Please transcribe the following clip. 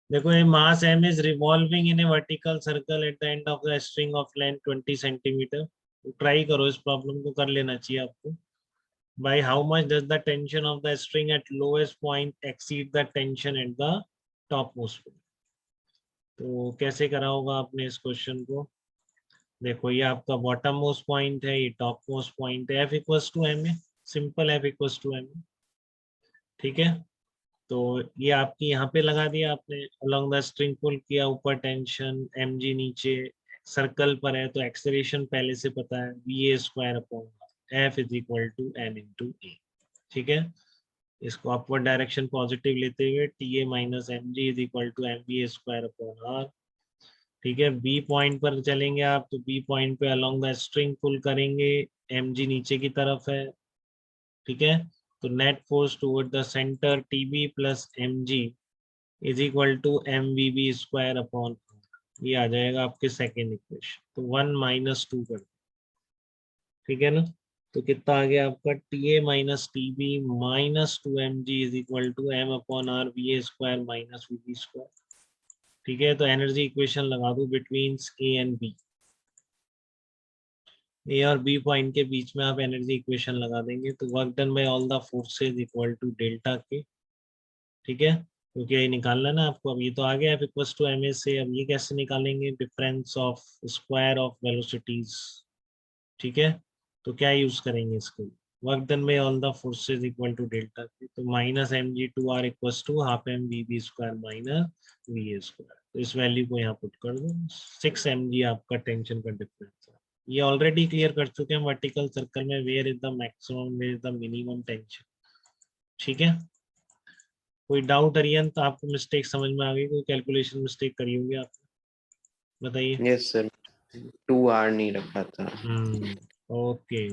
देखो ये मास m is revolving in a vertical circle at the end of the string of length 20 centimetre. Try करो, इस problem को कर लेना चाहिए आपको। by how much does the tension of the string at lowest point exceed the tension at the topmost point। तो कैसे करा होगा आपने इस क्वेश्चन को? देखो ये आपका बॉटम मोस्ट पॉइंट है, ये टॉप मोस्ट पॉइंट है, F इक्वल्स टू एम है, simple F equals to M. ठीक है, तो ये आपकी यहाँ पे लगा दिया आपने, अलोंग द स्ट्रिंग पुल किया, ऊपर टेंशन mg, नीचे सर्कल पर है तो एक्सेलरेशन पहले से पता है, va² upon F is equal to m into a. ठीक है, इसको अपवर्ड डायरेक्शन पॉजिटिव लेते हुए TA minus mg is equal to mva² upon r। ठीक है, बी पॉइंट पर चलेंगे आप, तो बी पॉइंट पे अलोंग द स्ट्रिंग पुल करेंगे, mg नीचे की तरफ है। ठीक है, तो net force toward the centre TB plus mg is equal to mvb² upon, ये आ जाएगा आपके सेकेंड इक्वेशन। तो 1 - 2 कर, ठीक है ना, तो कितना आ गया आपका TA minus TB minus 2mg is equal to m upon r va² minus vb²। ठीक है, तो एनर्जी इक्वेशन लगा दो between A and B, A और बी पॉइंट के बीच में आप एनर्जी इक्वेशन लगा देंगे, तो work done by all the forces equal to delta K. ठीक है, क्योंकि ये निकालना है ना आपको, अब ये तो आ गया F equals to M A से, अब ये कैसे निकालेंगे, difference of square of velocities. ठीक है, तो क्या यूज करेंगे इसको, work done by all the forces equal to delta K, तो minus mg/r equals to half mvb² minus va²। तो इस वैल्यू को यहाँ पुट कर दो, 6 mg आपका टेंशन का डिफरेंस है। ये ऑलरेडी क्लियर कर चुके हैं वर्टिकल सर्कल में, where is the maximum, where is the minimum tension. ठीक है, कोई डाउट अरियन, तो आपको मिस्टेक समझ में आ गई, कोई कैलकुलेशन मिस्टेक करी होगी आपने, बताइए। यस सर, 2R नहीं रखा था। ओके।